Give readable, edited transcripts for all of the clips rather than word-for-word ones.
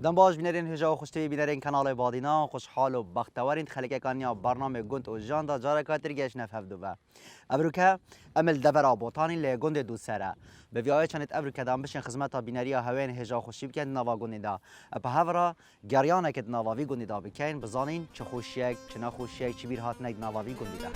دم باش بینرین هجا و خوشتی بینرین کانال بادینا خوشحال و بختوارین خلک کانیا برنامه گند و جان دا جارا کاتر گیش نفهمدو با ابروکه عمل دورا بوتانی لی گند دو سره به ویای چند ابروکه دام بشین خدمت بینری هوین هجا خوشی بکن نوا گند دا به هورا گریانه که نواوی گند دا بکن بزانین چه خوشیک چه نخوشیک چه بیر هات نگ نواوی گند دا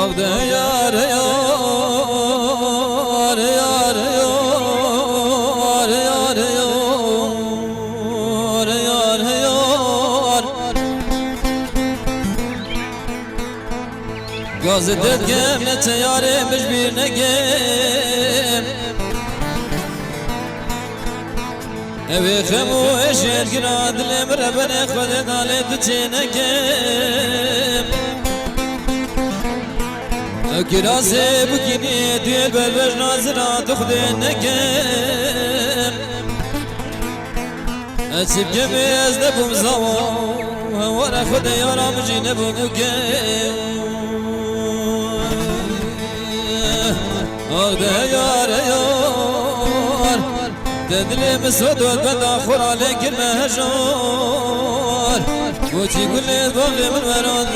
yar yar yar yar yar yar yar yar Gaz dedgem ne teyare bir negem Evi khemu eşer girad lemre beni khadet alet çenegem Kirase bukini dil belbej nazira tukhden negem Açıp gemez de bum zawa Vara khude yaram jine bunugem Ağda yar yar Dedlim sodol beda khurale girme hejar Kuchi kulle bagli min verad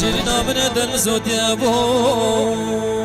شیرین آبنه دل زودی بو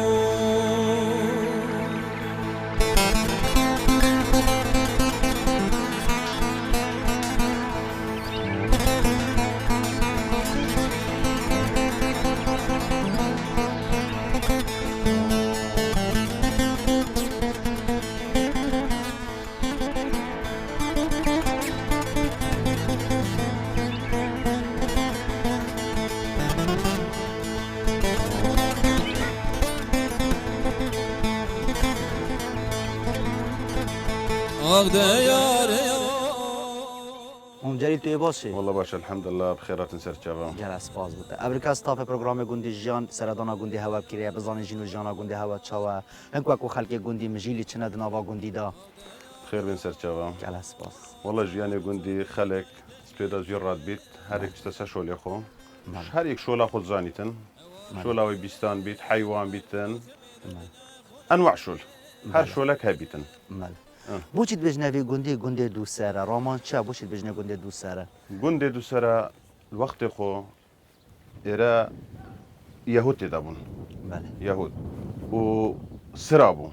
اونجایی توی باشه والله باشه الحمد لله بخيرات نسر شباب جلس باز بوده ابریکا استاف پروگرام گوندی جان سردانا گوندی هوا کریه بزانی جنو جانا گوندی هوا چاوا هنگو اكو خلق گوندی مجیلی چنه دناوا گوندی دا بخير بنسر شباب جلس باز والله جياني قندي خلق سبيدا جرات بيت هر يك تسا شول يخو هر يك شولا خود زانيتن شولا ويبيستان بيت حيوان بيتن انواع شول هر شولك هبيتن مال بوچید بجنوی گوندی دو سره رامان چه بوچید بجنه گوندی دو سره قندي دو سرا الوقت خو إرا يهود تدابون بله يهود و سرابو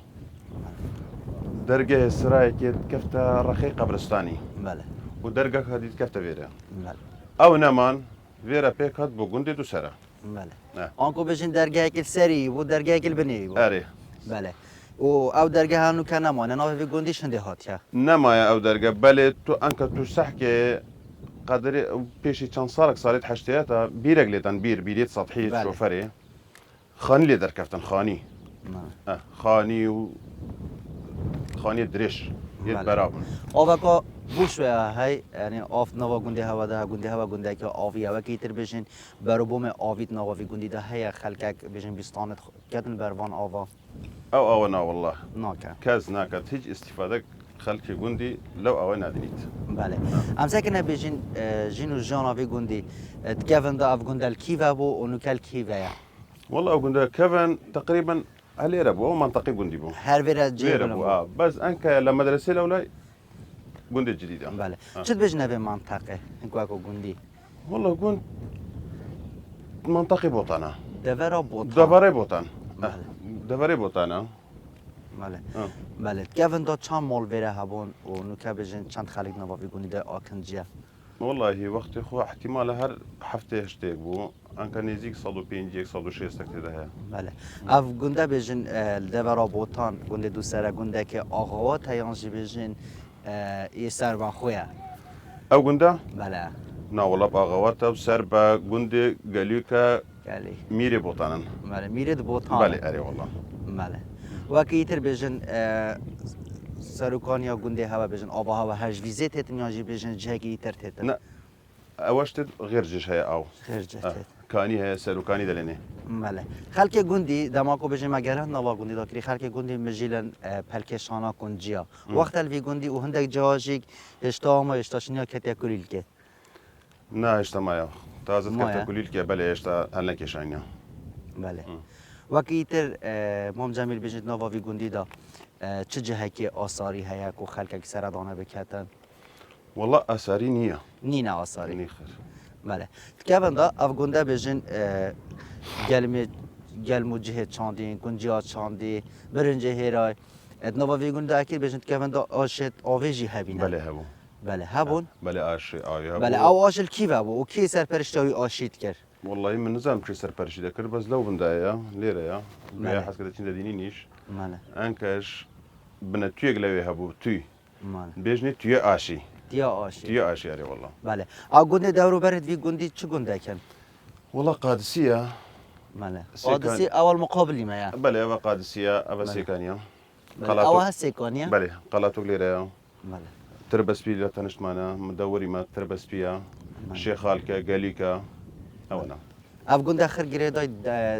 درجة سراي كيت كفتا رخي قبرستاني بله ودرجة هديت كفتا فيرا بله او نمان فيرا بيك هاد بو قندي دو سرا بله آنکو بجن درگاه اکل سری و درگاه اکل بنی اري بله و او درگاه هنو که نمانه ناوی گوندی شنده هاتیا نما او درجة بله تو انك تو سحكي قدر بيشي كان صارك صارت حشتياتا بيرجلتن بيريت سطحي بله. شوفري خاني اللي دركفتن خاني خاني و خاني دريش يد بله. برابن آوکا بوش و هی یعنی آف نوا گوندی هوا ده گوندی که آوی هوا کیتر بجن برو بوم آویت نواوی گوندی ده هی خلکک بجن بیستانت کتن بروان آوا او انا والله ناکه كاز ناكت هيج استفادة خلقي قندي لو او نادنيت بله امسا که نبیجین جنو جانا وی گوندی تکفن دا اف گوندل کیوه بو و نکل کیوه یا والله او قندي كيفن تقريبا هل ربو او منطقي قندي بو هر ویره جیب ربو بس انك لما درسي لولا قندي جديدة بله چت بجنه به منطقه اینکو اکو گوندی والله قند منطقي بوطانا دورا بوتا دبري بوطان بله دبري بوطانا بله بله کفن دا چند مال ویره هبون و نکه بجن چند خلق نواوی گوندی ده آکنجیه والله وقت خو احتمال هر هفته هشتيك بو انك نيزيك صدو بينجيك صدو شيستك تده بله اف گونده بجن دورا بوتان گونده دو سره گونده که آقاوات هیانجی بجن یه سر با خویه او قندا بله نا والله باغواتا بسر با قندي قاليوكا بله ميري بوطانا بله میرید بوتان بله اري والله بله وکی تر بجن سرکانیا گنده هوا بجن آبا هوا هج ویزه تتن یا جی بجن جهگی تر تتن لا اوشت غير جيش هي او خیر جهت كاني هي سلوكاني دلني ماله خلک گندی دماغو بجن مگرن نوا گندی داکری خلک گندی مجیلن پلکشانا کنجیا وقت الوی گندی و هندک جاجیک اشتاما اشتاشنیا کتیا کلیل که نا اشتا مايا تازت مايا. كتا كليل كي بلا اشتا هلنا كيشانيا بله وکی تر مام جمیل بجن نوا وی گندی دا چه جهکی آثاری هیا کو خلک سردانه بکتن والله اساري نيه نینا آثاری نيخر بله تکبن دا اف گنده بجن گلمو جهت چاندین کنجیا چاندی برنجه هیرای نوا وی گنده اکیر بجن تکبن دا آشت آویجی هبینه بلا هبو بله هبون بلا اشي هبو بله او آشل کی و کی سرپرشتاوی آشید کرد والله من نظام شي سر برشي ذكر بس لو بندايا ليرة يا ماله. بيا حس كده تين ديني نيش ماله انكش بنا تيغ لوي هبو تي ماله بيجني تي اشي دیا آشید تي اشي يعني والله بله او گنده دورو برد وی گندی چه گنده کن والله قادسية ماله سيكان. قادسی اول مقابلی ما یا بلا ابا قادسية ابا سيكانيا بله او هسیکانیه بلا قلاتو ليرة يا بله تربس بي لا تنشت معنا مدوري ما تربس بيا شيخ خالك قاليكا او انا اف گنده خر گره دای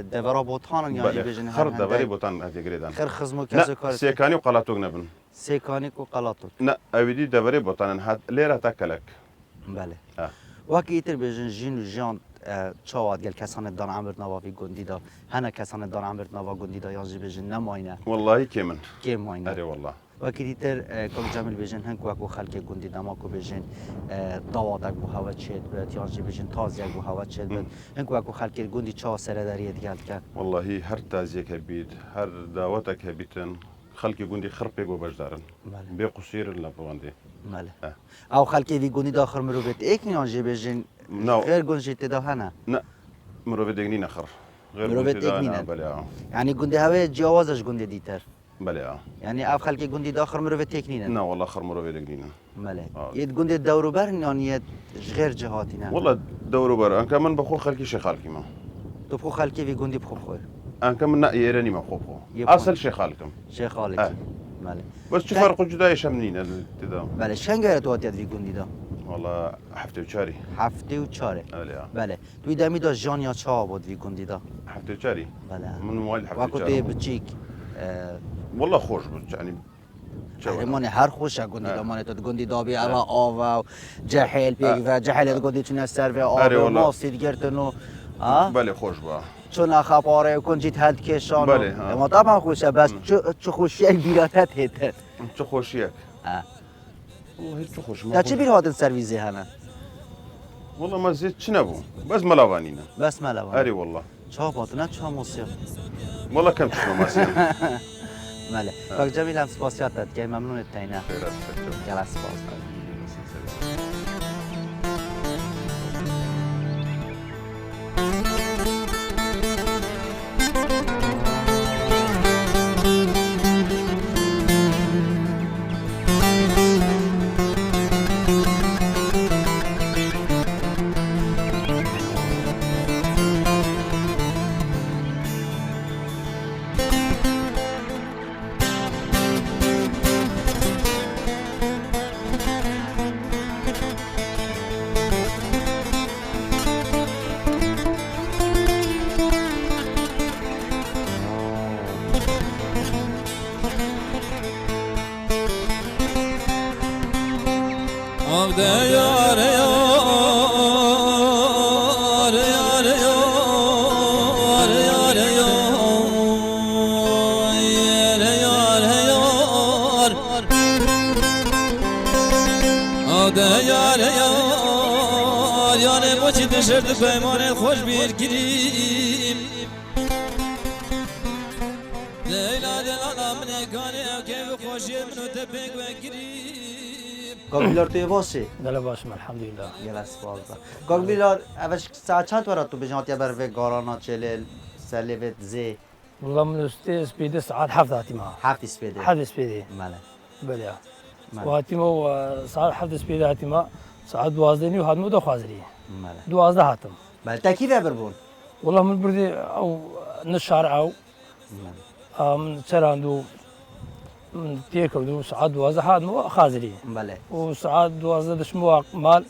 دورا بوتان یا جی بلا بجن خر دبري بوتان هذه قريدان خر خزمو کسو لا کار سيكاني وقلاتو نبن سیکانی کو قلاتو لا ابدي دبري بوتان هاد ليرة تاكلك بله اه وکی ایتر بجن جین و جان چاواد گل کسان دان عمر نواوی گندی دا هنه کسان دان عمر نوا گندی دا یانجی بجن نماینه والله كيمن که ماینه اري والله وکی ایتر کم جمل بجن هنگ وکو خلک گندی دماکو بجن دوادک بو هوا چید بد یانجی بجن تازیک بو هوا چید بد هنگ وکو خلک گندی چا سره داریت گل کن والله هر تازيك هبيت هر دعوتك هبيتن خلقي قندي خربي جو بجدارن بله بقصير لا بواندي ماله او خلک وی گندی داخل مروبت ایک یانجی بجن نو. غیر گنجی تدا هنه لا مروفي دقني نخر غير مروفي قندي دا دقنينن. أنا بلا یعنی گندی هوا جوازش گندی دیتر بلا یعنی اف خلک گندی داخل مروبت تکنینه نا والله خر مروفي دقنينا ماله آه. يد قندي الدورو برن يعني غير جهاتنا والله دورو بر أنا كمان بخو خلقي شي خالكي ما تبخو خالكي في قندي بخو خوي أنا كمان نا يراني ما خوفو يبقى. أصل شي خالكم شيخ خالكي ماله بس شو فرق جداي شمنين تدا بله شن غيرت واتيات في قندي دا والله حفتي وشاري هفته و چاره بلا بله توی دمی دا جان یا چا بود في قندي دا حفتي وشاري بله من موالي حفتي وكو توی وشاري بچيك والله خوش بس يعني قهرماني هر خوش قندي دا مانه تو قندي دا بي اوا آوا جهل بيك و جهل قندي چون سر و آره آوا والله. ما سید گرتنو ها بله خوش با چون اخباره کنجیت هد کشان بله، ها. ما طبعا خوشه بس چه خوشی بیراتت هته شو خوشيك اه والله هيك شو خوش تا ما چه بیر هاتن سرویزی هنه والله ما زيد شنبو بس ملاوانينا بس ملوان اري والله چه بات نه چه موسیقی والله كم تشنو ماسين مله کاک جمیل هم سپاسیات داد که ممنونت تینه خير گل سپاس عبد يار يار يار يار يار يار يار يار عبد يار يار يار بوشي دشرد بيمان خوش بير كريم ليلى دلالا من كاني كيف خوشي منو تبيك وكريم کاک بیلار توی باشه دل باشم الحمدلله گل سپاس داد کاک بیلار اوش ساعت چند ورات تو بجانت یا بر و گارانا چلل سلیوت زی والله من استي سبيدي ساعات حفظاتي معه هفت اسپیده حفظ سبيدي مله بليا مله وهاتي مو ساعات حفظ سبيدي هاتي ما ساعات دوازدني وهاد مو دو خوازري مله دوازده هاتم بله تکیف ابر بون والله من بردي او نص شارع او مله من چراندو من تێکردو سعات 12 هاتمەوە خازری بله و سعات 12 دەچمەوە ماڵ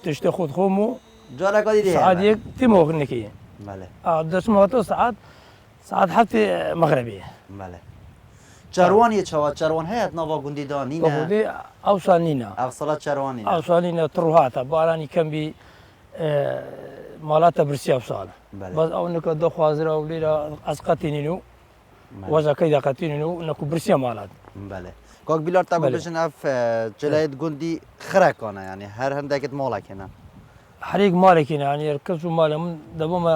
تشتە خۆت خۆم و جارك دي سعات یەک تیمۆکنێکی بله دەچمەوە تۆ سعات هەفتێ مەغربی بله چروانی چوا چروان هيت نوا گوندی دانینه بەخودی ئەو سال نینە افصلات چروانی ئەو سالینە تڕهاتە بارانی کەمبی ماڵاتە برسی ئەو ساڵ بله بەس ئەو نەکە دەخوازرا و لێرە ئەسقەتینین و وەزەکەی دەقەتینین و نەکو برسیە ماڵات بله كوك بيلار تاكو بله. بيجن اف جلايت گوندی خركانا يعني هر هندكت مالك هنا هەرێک مالێکینە ینی کەس و مالە من دەبمە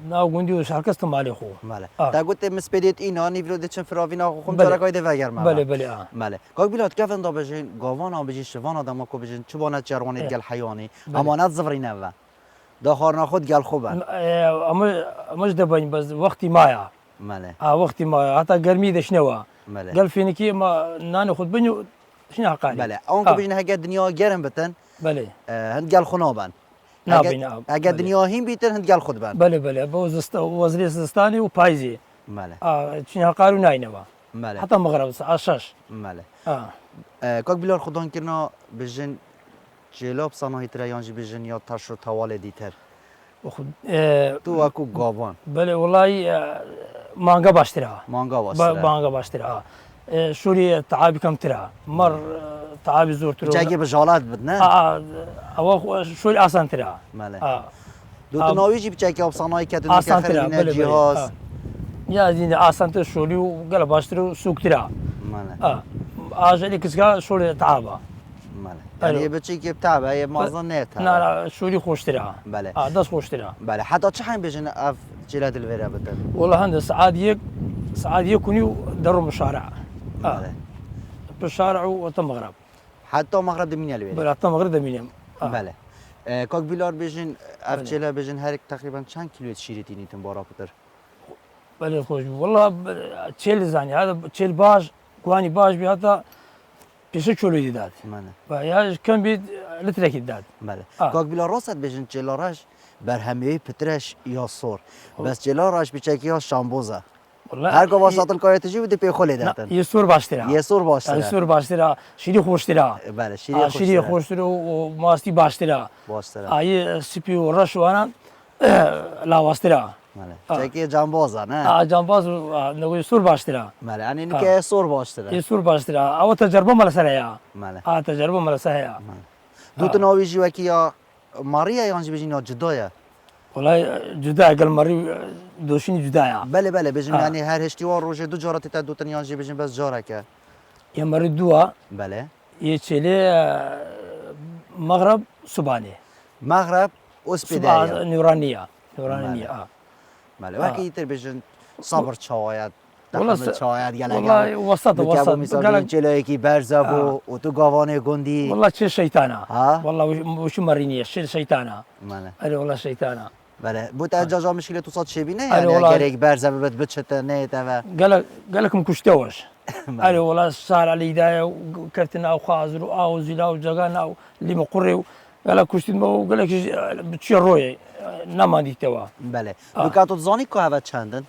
ناو گوندی و هەرکەستە مالی خۆ ماله آه. تا قلت مسبديت اينا نيفرو دچن فراوينا خو خم بله. جارك ايده وگر ما بله بله ماله كوك بيلار كيفن دا بيجن گاوانا بيجن شوانا دا ماكو بيجن چبانه چروانيت اه. گل حيواني بله. امانت زفرينه و دا خارنا خود گل خوبن ئەمەش دەبین بەس وەختی مایە ماله وەختی مایە هەتا گەرمی دەشنەوە ماله گەل فێنێکی ئەمە نانی خودت بنی و شنە حقانی بله اون كو بيجن هكا دنيا گرم بتن بله هند گل خنابن نابین اگه دنیا هیم بیتن هند گل خود بن بله بله بۆ وەزری زستانی و پاییزی ماله چنی هەقار و ناینەوە ماله هەتا مەغرب سعات 6 ماله كوك بيلار خدان كرنا بيجن جلاب صناعي تريانجي بيجن يا تشر توال ديتر تو اكو گاوان بله وڵی مانگە باشترە مانگا واسطه مانگە باشترە شووری تعابی کەمترە مەڕ تعابی زۆرتر جاگي بجالات بدنا ئەوە شووری ئاسانترە ماله دو تناويجي بچاكي اب صناعي كاتو ئاسانترە كخربينا جهاز یازینە ئاسانتر شووری و گەلە باشتر و سوکترە ماله ئاژەلی کچکە شووری تعابە ماله ألو. يعني بچي كي بتاع هي مازن نيت شووری خۆشترە بله دەست خۆشترە بله حتى چه حين بيجن اف جلاد الفيرا بدن وڵە هەندە سعات یەکونی و دەڕۆمە شارع بله شارع و تە مەغرب حتى مغرب دمين الفيرا بەلا تە مەغرب دەمینێم بله كوك بيلار بيجن اف بله. جلا بيجن هر تقريبا چند كيلو شيرتي نيتن بارا بتر بەێ خۆش وڵا چێل زانانی هذا چێل باش گوانی باش بێ هەتا پێشە چۆلۆی دەدات ماله یا کەم بێت لترێکی داد بله كوك بيلار راست بيجن جلاراش برهمي پترش یا سور بس جلاراش بچاكي یا شامبوزا هر گاوا ساتل کایتجی بده پی خله دادن یە سوور باشترە یه سور باشه سوور باشترە شیری خۆشترە بله شیری شیری خۆشترە و ماستی باشترە باشه ئایە سپی و ڕەشوانە لاواسترە بله چاکی جنبازه نه جانباز نەوەی سوور باشترە بله یعنی اینکه سور باشه یە سوور باشترە ئەوە تەجەربە مەلەسەر هەیە بله تەجەربە مەلەسە هەیە دو تناوی جوکی یا ماریا یانجی بجین یا جدایه وڵای جودای گەلمەڕی دۆشینی جودایە بله بله بجین یعنی هر هشتیوار روزه دو جارت تا دو تن یانجی بجین بس جاره که یەمەری دووە بله یە چێلێ مەغرب سوبانێ مغرب اسپیده نورانیە بله وکی ایتر بجین صبر چاید والله دخمه چاید والله وسط بکبو مثلا جلوی کی برزه بو و تو گاوانه گندی والله چێ شەیتانە ها والله وشو مەڕینیە شێر شەیتانە بله ئەرێ وڵە شەیتانە بله بود اجازه مشکل تو صاد شبینه آره یعنی والله. اگر یک برزه ببد بچته نه تا گەلکم کوشتەوەش ئەرێ وڵا سارا لیدایە و کەرتە ناو خازر و ئاو زیلا و جگا ناو لیمە قوڕێ و گەلە کوشتینمەوە و گەلێکی بچێ ڕۆیە ناماندیتەوە بله بکاتو زانی که هوا چندن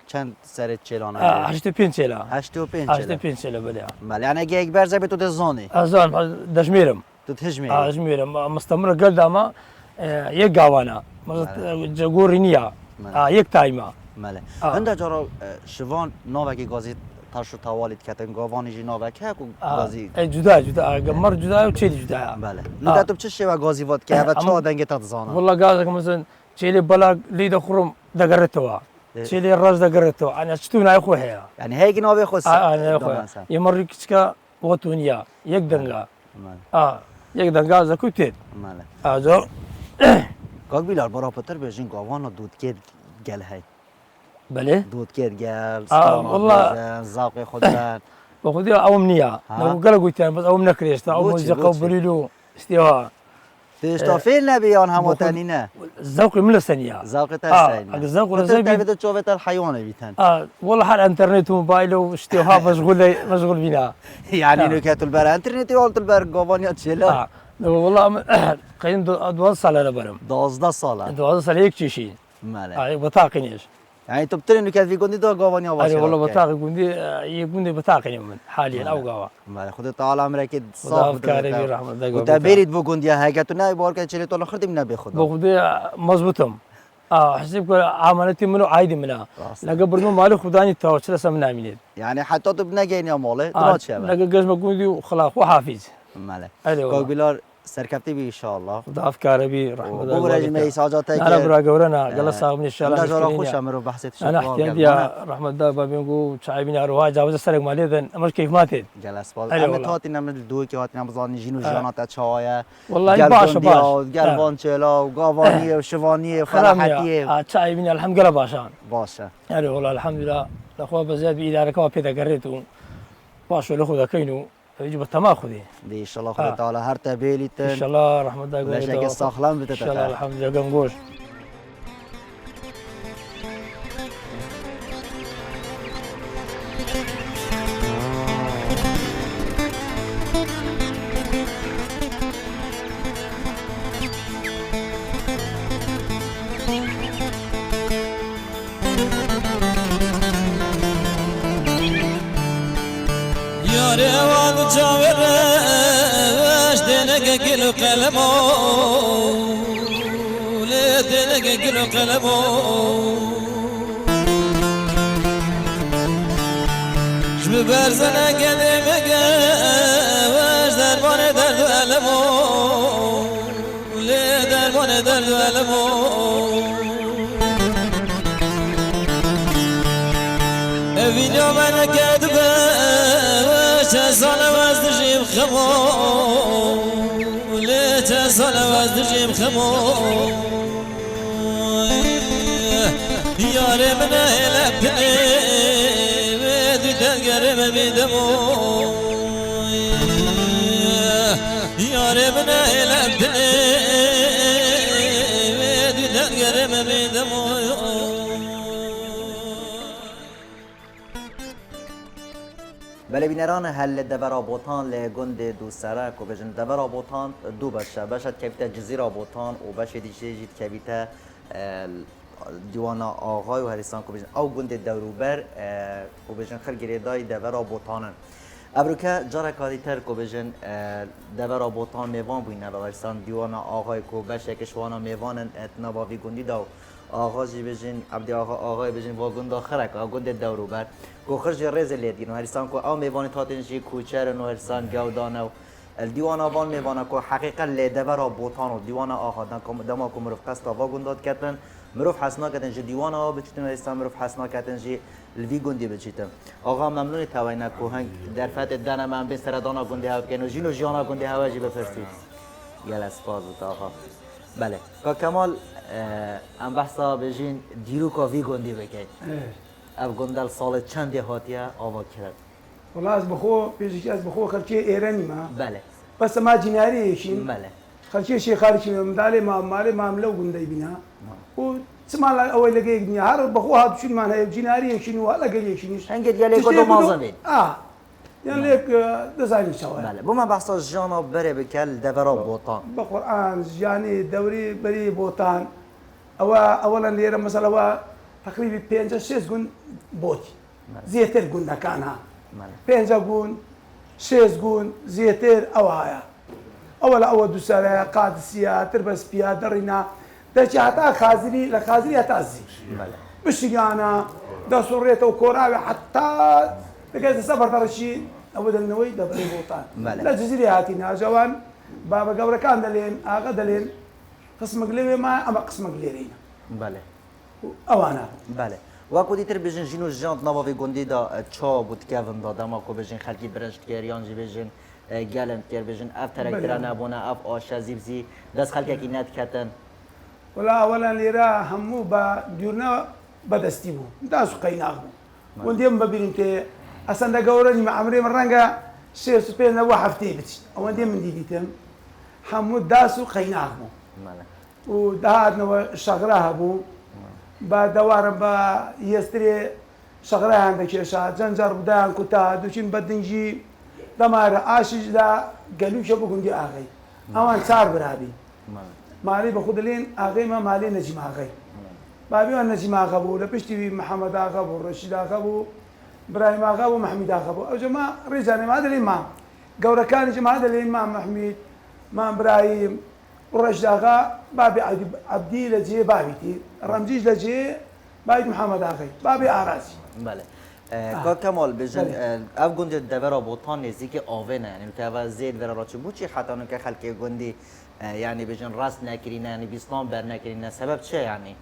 چند سر چلانه 85 چێلا 85 چێلە بەلێ بله یعنی اگه یک برزه به تو دزانی ئەزان دەژمێرم تو تجمی ئاژمێرم مستەمرە گەلدامە یەک گاوانە جەگۆڕی نییە یەک تایمە بله هنده جارا شوان ناوکی گازی تاشو توالید کتن گاوانی جی ناوکی هکو گازی جودا گەمەڕ جودای و چێلی جودایە بله نوده تو چه شوه گازی واد که هوا چه آدنگه تا دزانه وڵا گازەکە مەزن چێلێ بەلا لی دەخڕم دەگەڕێتەوە چێلێ ڕەش دەگەڕێتەوە ئەنە چ تو نای خۆ هەیە یعنی هیچ ناوی خود ئێمەڕی کچکە بۆ تو نییە یەک دەنگا یەک دەنگا زەکوی تێت ئازۆ کاک بیلار برا پتر بجین گاوانا دود کرد گل هی بەلێ دود کرد گل والله. زاقی خود بن بە خودی ئەوم نییە گەلە گوتیان بەس ئەوم نەکرێشتا ئەو بۆچی؟ مۆزیقە و بریل و استێوە تشتا فیل نبیان همو تنینه زەوقی من لەسەر نییە زاقی تستین ئەگە زەوق لەسەر پتر بی تبید چوبت الحیوانه بیتن وڵا هەر ئەنتەرنێت و موبایل و شتێها مەشغول بینا یعنی نکات البر انترنتی والت البر گاوانیا چلا وڵا قەین 12 ساڵە لەبەرم 12 ساله 12 سال یەک چێشین بله بە تاقینێش يعني انتم بترنوا كيف في جندي ده قوانيا أنا والله باشا بطاقة جندي يجندي بطاقة من حاليا أو قوا مال خود تعالى عمرك اكيد خدا صاف أفكاري برحمة الله وتبريد بو جندي هاي كتو ناي بورك تشيلي طول خرد من ابي خدا بخدي مزبوطهم حسيب عملتي منو عادي منها راس. لقى برنو مالي خداني توصل سمنا منين يعني حتى تبنا جاين يا ماله ترات شباب لقى جزمة جندي وخلاص وحافظ مال أيوة والله. كوبيلار سركبتي بي ان شاء الله خدا أفكاري برحمة الله بو رجمي ساجات هيك أنا برا جورنا قال صاحب من انا الشارع جرا خوش امر بحثت أنا احتياجي رحمة الله بابينكو شعبين أروها جاوز السرق مالي ذن أمر كيف ماتت جلس باز أيوة انا والله. تواتي نمد دوي كي هاتنا بزاني جينو جانات تشايا والله باش قلبان چلا وقواني وشواني وفرحتي شعبين الحمد لله باشان باشا أيوة والله الحمد لله الأخوة بزياد بإدارة كوا بيدا قريتو باشو لأخو كينو يجب التماخذي دي ان شاء الله خدا تعالى هر تبيليتن إن شاء الله رحمة الله لا شك يقول الصخلان إن شاء الله بتتفاعل الحمد لله قنقوش يا رواد جاورش دينك كيلو قلمو لدينك كيلو قلمو جب برزنا قديمك واش دربان درد ألمو لدربان درد ألمو فيديو من كذبه تسال وازدجيب خمو ليه تسال وازدجيب خمو يا رمنا لبني بدي تقرب بدمو يا رمنا لبني بدي تقرب بدمو بله بینران هل دور آبوتان لگند دو سرک و بجن دور آبوتان دو بشه بشه کبیت جزیر آبوتان و بشه دیشه جید کبیت دیوان آقای و هریستان که بجن او گند دوروبر و بجن خرگریدای دور آبوتانن ابروکه جارا کادی تر که بجن دور آبوتان میوان بوینه و هریستان دیوان آقای که بشه کشوانا میوانن اتنا باوی گندی داو آغازی بجن عبد آقای بجن و گند آخره که گند دوروبر کو خرج رز لیدین و هرستان کو او میوان تاتنجی کوچر و هرستان گودانه و الدیوان آوان میوانه کو حقیقا لیدبر بوتان و دیوان آخا دما کو مروف قستا و گندات کتن مروف حسنا کتن جی دیوان آ بچتن هرستان مروف حسنا کتن جی الوی گندی بچیتن آقا ممنون توینه کو هنگ در فت دنا من بین سردانا گندی ها کنو جینو جانا گندی ها جی بفرستی یل اسپاز آقا بله کا کمال ام بحثا بجین دیرو کا وی گندی بکی اف گندل سال چند هاتیه آوا کرد والله از بخو پیشکی از بخو خرچه ایرانی ما بله بس ما جناری شین بله خرچه شی خارجی مدال ما مال معامله گندای بنا و سمال اول لقي دنيا هر بخو هاد شنو معناها جناري شنو هلا قال شنو هنگه دیگه کدوم مازنین يعني ليك دزاين سوا بله بما بحث جانا بره بکل دورا بوطان بقران يعني دوري بري بوتان اولا ليره مثلا هو تقريبا 5 قن بوتي زيتر قلنا كانها 5 قن 6 قن زيتر او هايا اول دوساله قادسيه تربس بيا درينا دشي حتى خازري لخازري تازي بشيانا دا سوريته وكوراوي حتى تقدر سفر ترشي او النوي دا بوطان لا جزيره هاتينا جوان بابا قبر كان دلين اغا دلين قسم قليوي ما اما قسم قليرين بله اوانا بله وقتی دیتر بجن جینو جانت نواوی گندی دا چا بود که ون داده ما کو بجن خلکی برنج کریان جی بجن گلم کر بجن اف ترکتر نبونه اف آشازی بزی دست خلکی کی نت کتن ولا اولا ليرا همو با دورنا بدستي بو داسو قيناغ ونديم ببينت اصلا دا قورني مع عمري مرنقا سير سبين وا حفتي بتش او نديم من ديتم همو داسو قيناغ ودهاتنا شغراها بو با دوار با يستري شغراها عندك شا جنجر بدان كتا دوشين بدنجي دمار عاشج دا قالوا شبو كندي اغي اوان صار برابي مالي بخود لين اغي ما مالي نجم اغي بابي وانا نجي ما غبو لبشتي محمد غبو رشيد غبو ابراهيم غبو محمد غبو او جماعه رجال ما هذا الامام قورا كان جماعه هذا الامام محمد ما ابراهيم ورشيد غا بابي عبدي لجي بابي تي رمجيج لجي بابي محمد اغي بابي ارازي بله کا کمال بجن اف گنج دورا بوتان نزدیک آوه نه یعنی تو زید ورا راچ بوچی حتی اون که خلک گندی یعنی بجن راست نکرینه یعنی بیسلام بر نکرینه سبب چه یعنی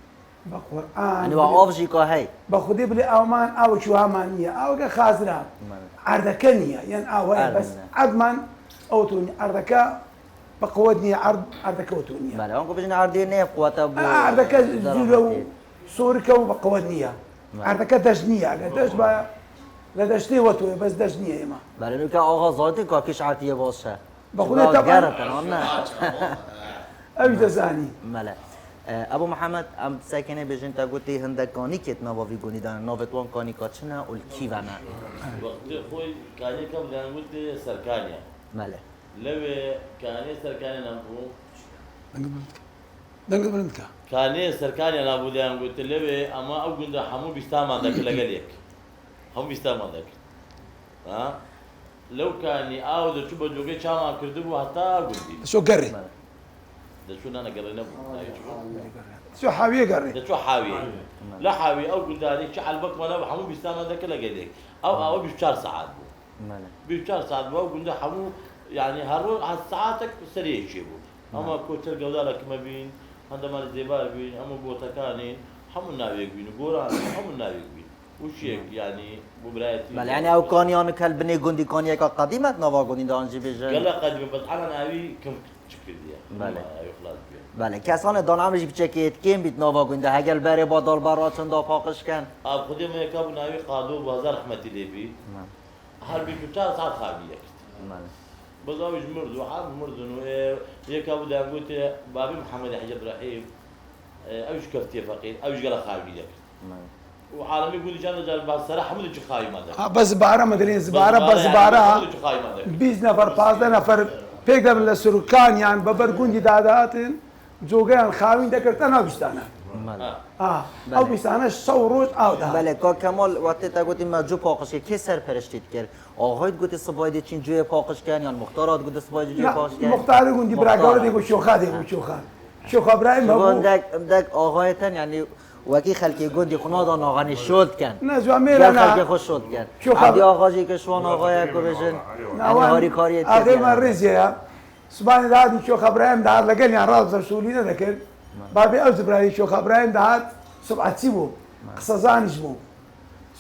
بقرآن یعنی و آفجی که هی بخودي بلي اومان او شو امانيه او خازرة عردكنيه يعني او هي بس عدمان اوتوني عردكا بقودني عردكا اوتوني بله اون کو بجن عردی نه قوت ابو عردكا زولو سوركا وبقودنيه عردكا دجنيه قداش با لا دجنيه وتوي بس دجنيه ما بله نو که آقا زاده که کش عتیه باشه بخودي طبعا نه او جزاني بله ابو محمد ام ساکنه بجن تا گوتی هندکانی کت نواوی گونی دان نوتوان کانی کاچنه اول کی ونه وقت خوي كان يكم لان قلت سركانيا بله لو كان سركانيا نبو دنگ بلندكا كان سركانيا نبو لان قلت لو اما او قلت حمو بيستام عندك لقليك حمو بيستام عندك ها لو كان او ده شو بجوجي شاما كردبو حتى قلت شو قري ده شو انا قرينا شو حاويه قري ده شو حاوي لا حاوي او قلت هذيك شعل بك وانا حمو بيستام عندك لقليك او بشار ساعات بله بيشتغل ساعات بقى قلنا حمو يعني هرو ساعاتك سريع شيبو اما كوتر جودالك ما بين عندما الزبار بين اما بوتكانين حمو ناويك بين غوران حمو ناويك بين وش يعني ببرايتي بله یعنی او کانیان کل بنی گندی کانی که قدیمت نوا گونی دانجی بجن قال قديم بس انا ناوي كم تشكل دي بله. خلاص بيه بله کسان دان همش بچکیت کیم بیت نوا گونده هگل بره با دال براتون دا پاقش کن اب خدي ما يكاب ناوي قادو بازار رحمتي لي بي هل بيشتغل ساعات خابيه بله بزاوج مردو حاب مردو يكاب دا قلت بابي محمد حاج ابراهيم اوش كفتي فقير اوش قال خابيه وعالمي يقول جانا جال بس صراحه مو اللي خايم هذا بس زباره مدرين زباره بس زباره خايم هذا 20 نفر 15 نفر بيقدر من السركان يعني ببرقون دادات جوجان خاوين ذكرت انا بستانا بله او بستانا صوروش او ده بله کا کمال وقتی تا گوتی ما جو پاقش کی سر پرشتید کرد آقایت گوتی صبایدی چین جوی پاقش کن یا مختارات گوتی صبایدی جوی پاقش کن مختار گوندی براگار دیگو شوخا دیگو شوخا ابراهیم شگون هبو دک آقایتن یعنی وکی خلکی گوندی خنادان آقانی شد کن نه جو میرا گل خلکی نه خوش شد کن شو خبر؟ عبدی آقاجی که شوان آقای کو بجن یعنی هاری کاری اخي ما الرزية سبحان داد شوخ ابراهيم داد لقال يعني راس رسولينا ذكر بابي اوز ابراهيم شوخ ابراهيم داد سبعة سيبو قصصان جبو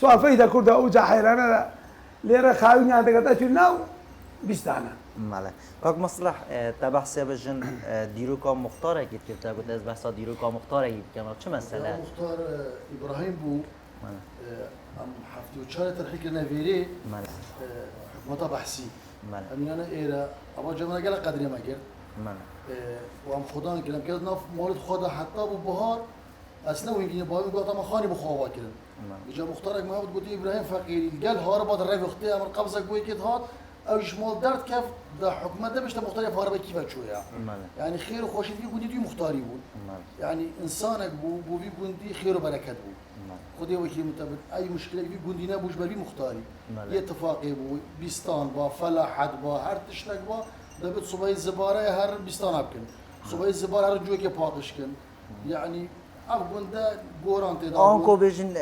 سؤال فايدة كرده اوجا حيرانا ليرا خاوين هذا قد اشو ناو بيستانا ماله کاک مصلح تا بحث بجن دیروکا مختاره گید که تا گفت از بحثا دیروکا مختاره گید که چه مسئله مختار ابراهيم بو ام حفتي وشارة ترحيك نافيري ماله حكومة بحثي ماله امين انا ايرا ابا جماعه قال قدري ما قال ماله وام خدان كلام كذا ناف مولد خدا حتى ابو بهار اسنا وين كني باوي قال ما خاني بخوا كده جا مختارك ما بتقول ابراهيم فقير قال هارب الريف اختي امر قبضه قوي كده هات او شمال درد كيف ده حكومه ده مش مختار هارب كيف شويه يعني خير وخوش في قندي مختاري بون يعني انسانك بو في قندي خير وبركه بو خدي وكيل متبت اي مشكله في قندي نبوش بلي مختاري اتفاقي بو بيستان با فلاحت با هر تشتك با دبت صبي الزباره هر بيستان ابكن صبي الزباره هر جوكي باقشكن يعني ابغون ده گورانتی دا آنکو بجن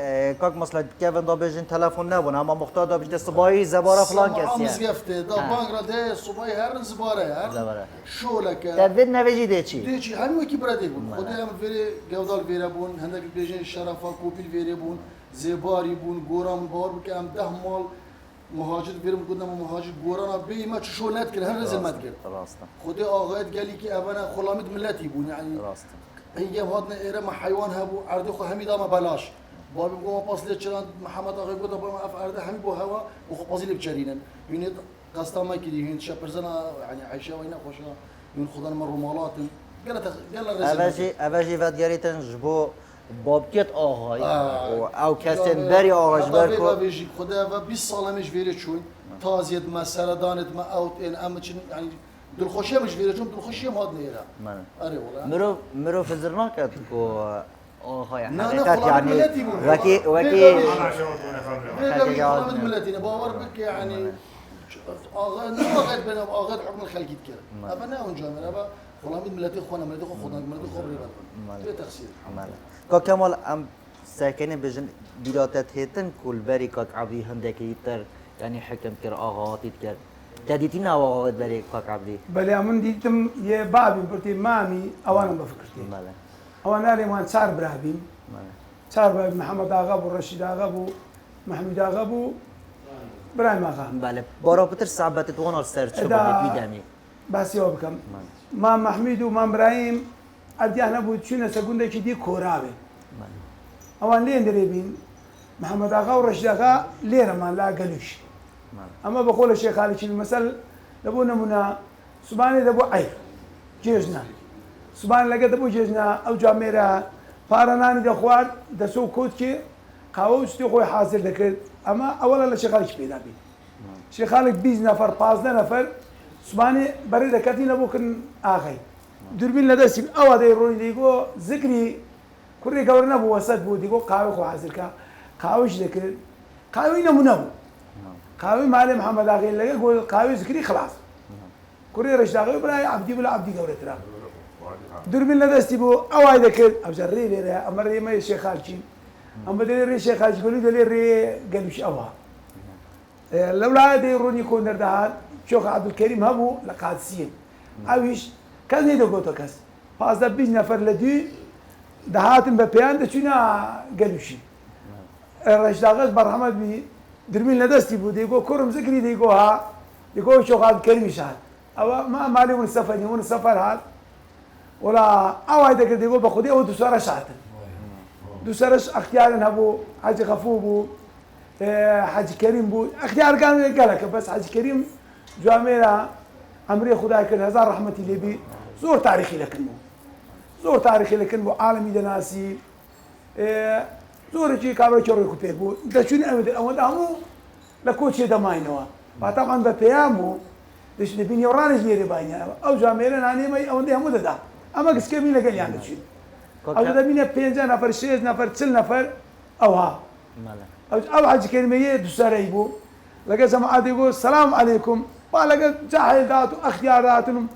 کاک مصلح کیون دا بجن تلفن نبونه اما مختار دا بجن صبایی زباره فلان آموز کسیه گفته دا بانگلاده صبح هر زباره هر زباره شولک تدوید نویجی دی چی؟ دیچی همین وکی برده بون خود هم وری گودال وری بون هندک بیشتر شرافا کوپیل وری بون زباری بون گوران بار بکه هم 10 مال مهاجر بریم کدام مهاجر گورانا بی ما شولت کرد هر رزمت کرد راسته خود آقایت گلی که اونا خلامت ملتی بون یعنی راسته هي هادنا إيرا ما حيوان هبو عرض خو هميدا ما بلاش بابي بقوم باص ليتشران محمد أخي قلت بابا أف عرض همي بو هوا وخو بازيل بتشرينن يونيت قصتا ما كدي هين شابرزنا يعني عايشة وينا خوشنا يون خدان مرو مالات قال الرزق اوجی ودگریتن جبو بابکت آقای او کسین بری آقاش برکو بابي خدا و 20 سال مش فيري شون تازيد ما سردانت ما اوت ان ام يعني دل خوشی مش فيري شون دل خوشی ما هادنا إيرا من أري والله مرو فزرنا کرد کو اوه نه، حقیقت خلابت يعني ملتي بود. وكي بيقول خلابت ملتنا باور بك يعني آغاد بنا آغاد حكم الخليج كده أبا ناون جامعة أبا خلابت ملتي خونا ملتي خو خدان ملتي خو بريبات بيه تخسير کا کمال ام ساکنه بجن بیراتت هیتن کل بری کاک عبدی هندکی تر یعنی حکم کر آغاتی کر تدیتی نو آغات بری کاک عبدی بله من دیدم یه بابی برتی مامی اوانم بفکرتی ماله اوانا ریمان چار برابیم ماله چار برابیم محمد آقا بو رشید آقا بو محمود آقا بو برایم آقا بله بارا بتر صعبت توان سر چه دا- باید بیدمی باسی ها بکم ما محمود و ما برایم اردیانه بود چونه سگونده که دی کوراوه اوان لين دريبين محمد آقا ورشيد آقا ليرمان لا قلوش اما بقول الشيخ خالد شيل المثل دبونا منا سبحانه دبو عير جيزنا سبحانه لقى دبو جيزنا او جاميرا فارناني دخوات دسو كوتكي قاوش تخوي حاصل ذكر اما اولا الشيخ خالد شبيدا بي الشيخ خالد 20 نفر 15 نفر سبحانه بريده كاتين ابوكن اخي دربين لدسي او هذا يروني ديغو ذكري كوري كورنا بو وسط بو ديغو قاوي خو حاصل كا قاوش ذكر قاوي نمونه قاوي مالي محمد اخي اللي يقول قاوي ذكري خلاص كوري رشداغي بلا عبدي بلا عبدي قوري ترى دربين لدسي بو او هاي ذكر ابجري لي امر ما الشيخ خالد اما دليل الشيخ خالد يقولوا دليل قالوش اوها لولا يروني يكون دهان شيخ عبد الكريم هبو لقادسين اويش كان هيدا قوتو كاس فازا 20 نفر لدي دهاتن ببيان دچونا قالوشي الرشداغز برحمت بي درمين لدستي بو ديقو كرم ذكري ديقو ها ديقو شيخ عبد الكريم شاد او ما مالي من السفر هاد ولا او هيدا ديقو بخدي او دوسارة شاتن دوسارش اختيارا هبو حاج غفو بو حاج كريم بو اختيار كان قالك بس حاج كريم جاميرا عمري خداي كل هزار رحمتي لي بي زور تاريخي لكنه زور تاريخي لكنه عالمي دناسي زور شي كابر شوري كتبو ده شنو اود امو لكوتشي دماينوا فطبعا ببيامو ليش نبين يوراني جيري باينه او جاميرا ناني ما او ده مو ده اما كسكمي لقال يعني شي او ده بينا 5 نفر 6 نفر 10 نفر او ها او حاج كلمه دوساريبو لقى سمعت يقول السلام عليكم لقى جاهل ذاته اختياراتهم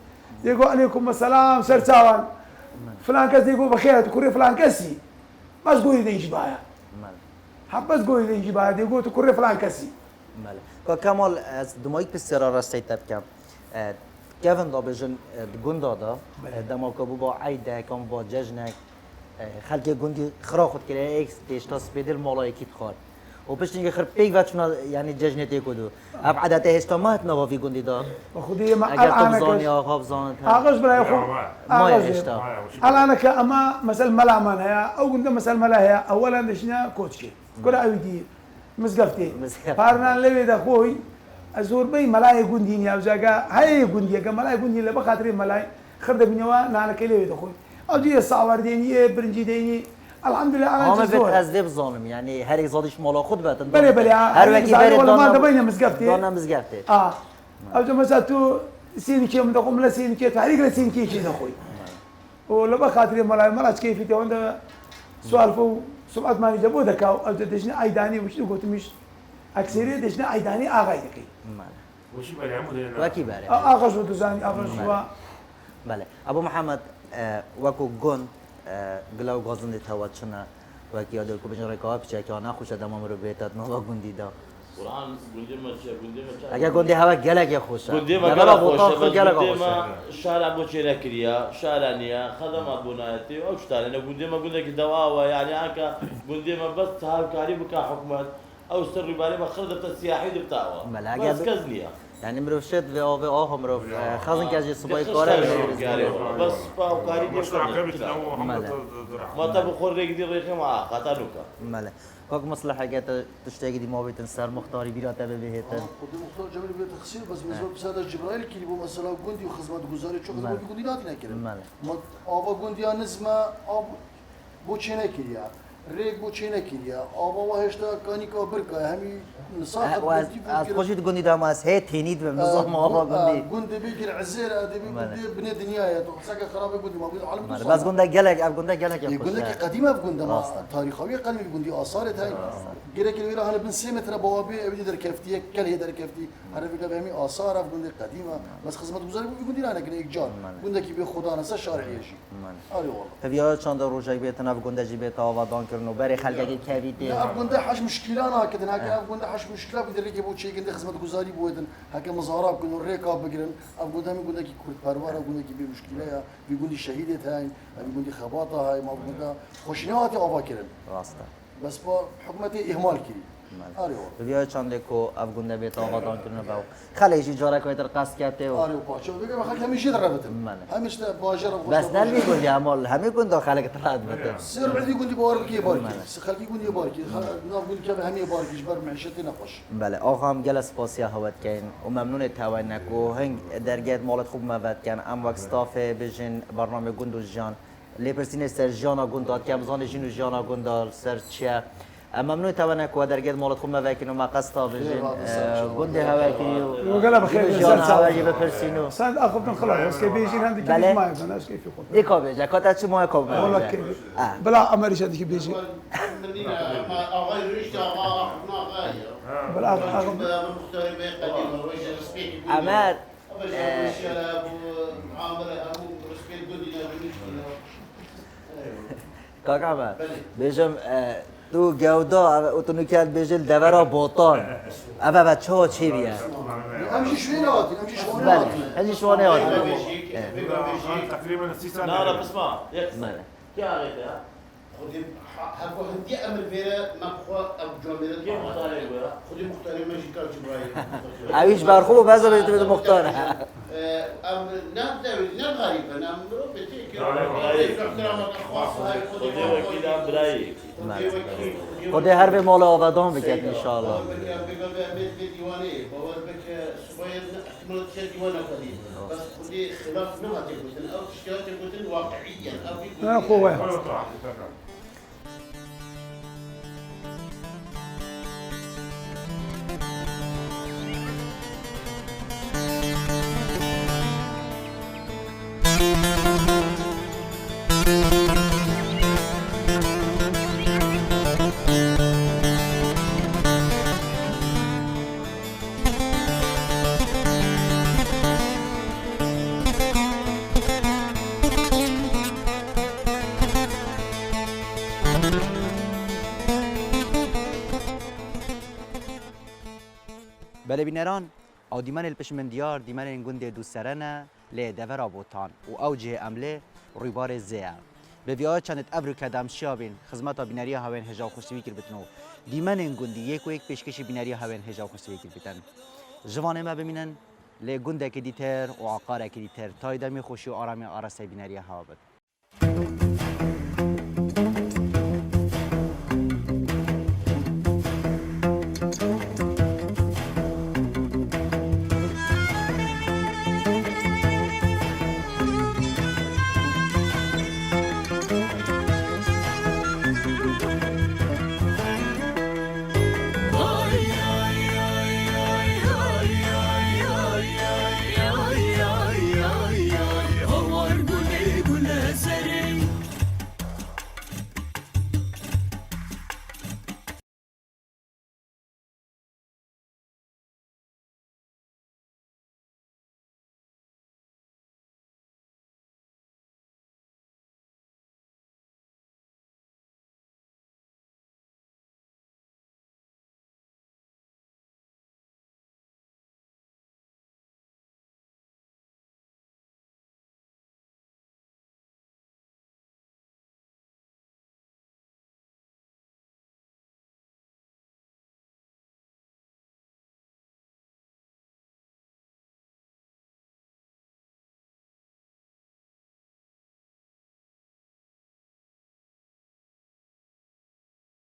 يقول عليكم السلام سرساوان فلان كسي يقول بخير تكوري فلان كسي بس قولي دي جبايا حبس قولي دي جبايا يقول تكوري فلان كسي كمال از دمایک بسیار راستی تب کم کیفن دا بجن گندا دا دما کبو با عیده کم با ججنک خلق گندی خرا خود کرده اکس تشتا سپیدر مالایکی تخار و پشت اینکه خر پیک وچنا یعنی ججنتی کدو اب عادت هشتا ماه نوا فی گندی دا وخذي ما اگر الان تبزان یا خابزان اغش بلا يخو ما يشتا الان كاما مثل ملامان هيا او قلت مثل ملا هيا اولا دشنا كوتشي كل اودي مسقفتي فارنا لوي دا خوي ازور بي ملاي قندين يا وزاقا هاي قندي كا ملاي قندي اللي بخاطري ملاي خرد بنوا نانا كلي دا خوي او دي الصاور ديني برنجي ديني الحمد لله انا همه جزور بيت از دب ظالم يعني هر یک زادش مالا خود باتن بله بله هر وکی زاهر بره ولا ما دانا دبينا مسقفتي دانا مزگفته او مثلا تو سيني كي من تقوم لا سيني كي تحريق لا سيني كي شي اخوي ولا بخاطري ملاش كيف تي وند سؤال فو سمعت ماني جابو دكاو او دشنا عيداني وش قلت مش اكثريه دشنا عيداني اغاي دكي وش بقى يعمل وکی بره اغش وتزاني اغش بله ابو محمد وکو گون گلاو گازن دیت هوا چنا وکی یاد کو بجن رکاب چه که آنها خوش دمام رو بیتاد نو گوندی دا قرآن گنده ما چه گنده ما چه اگر گوندی هوا گلگ خوشه گنده ما گلا بوتا خو گلگ گنده خوشه ما شارع بو چه نکریا شارعنیا خدمات بنایتی او شتاره نه گنده ما گنده که دوا و يعني عنك گنده ما بس هاو کاری بکا حکومت او سر باری ما خرد السیاحی دبتاوا بس کزنیا يعني مروف شد و آه مروف خازن که از صبای کاره بس باو کاری دی ماله ما تبو خور رگدی ریخه ما قطعنوکا ماله وقت مصلحة جات تشتاقي دي ما بيتن سر مختاري بيراته بهتن خود مختار جميل بيه تخسير بس بالنسبه بساده جبرائيل كي بو مثلا جندي وخدمات گزاري شو خدمات گندي نات نكرم ماله ما آبا گندي نزما آب بو چه نكريا ریگ بو چی نکیدیا آوا و هشتا کانی کا برکا همی نساخت و از خوشید گندی دام از هی تینید به نظام آبا گندی گنده بگیر عزیر ادبی گنده بنی دنیای تو سگ خراب گندی ما بود عالم بله بس گنده گلک اب گنده گلک گنده که قدیم اب گنده ما تاریخی قدیم گندی آثار تای گره که ویرا هلا بن 3 متر بوابه ابدی در کفتیه کلی در کفتی هر فکر همی آثار اب گنده قدیمه بس خدمت گزاری بود گندی نه که یک جان گنده کی به خدا نسا شارعیشی آره والله بیا چند روزی بیت ناف گنده جی بیت آوا دان کردن و بری خلقی کویده اب گنده حش مشکلانه کدن هک اب گنده حش مشکل بدر که بود چی گنده خدمت گزاری بودن هک مزاراب کنن ریکا بگیرن اب گنده می گنده کی کرد پروار اب گنده کی به مشکله یا بی گنده شهیدت های بی گنده خباطه های ما گنده خوشنیات آوا کردن راسته بس با حکومت اهمال کردی آره بیا چند کو اب گنده بیت آوا دان کردن باو خلیجی جاره کویتر قصد کرده و آره پاچو بگم خاک همیشه در رابطه همیشه باجر بس نمی گندی عمل همه گنده خلق تراد بده سر بعدی گندی بار کی بار کی خلقی گندی بار کی ناف گندی که همه بار کیش بر معیشتی نخوش بله آقا هم گل سپاسی هوت کن و ممنون توانک و هنگ درگت مالت خوب موت کن ام وقت استاف بجن برنامه گندو جان لیپرسین سر جانا گندات که امزان جنو جانا گندال سر چیه ممنون توانک و درگت مالت خوب موت کن و مقصتا بجن گنده هوا کی و قال بخير جان هوا جی بپرسینو سند اخذ من خلاص بس كيف بيجي عندك كيف بله. ما يبناش كيف يخوض دیکا بیجا کاتا چی ماه کام والله كيف بلا امريش عندك بيجي بلا اخذ عمر کاک عمر بیجم تو گودا و تو نکرد بیجل دورا بوتان اما بچه ها چی بیه؟ همشي شوي نواتي همشي شوي بله هنجی شوانه ها تقريبا 6 سنوات لا لا بسمع بله كيف عرفتها؟ خودی هفته هندی امر بیره نخوا اب جامعه كيف مختار يقول؟ خودی مختاری ماشي کار چی برای اویش برخوب بزا بیتو بیتو مختاره ام نام داوید نام غریبه نام رو بتی که غریب. احترام خاص های خودی خذي وكيل عم برايك خدا هر به مال آبادان بکرد انشاءالله بگم به دیوانه باور بک صبايا احتمال تشد دیوانه قدیم بس خودی خلاف نهاتی بودن او تشکیلاتی بودن واقعیا او انا خويا بله بینران او دیمن الپشمندیار دیمن این گنده دو سرنه لی دور آبوتان و او جه عمله رویبار زیه به ویاه چندت ابرو کدام شیابین خدمت بینری هاوین هجا خوشتوی کر بتنو دیمن این گندی یک و یک پیشکشی بینری هاوین هجا خوشتوی کر بتن جوانه ما ببینن لی گنده که دیتر و عقاره که دیتر تایدمی خوشی و آرامی آرسته بینری هاوبت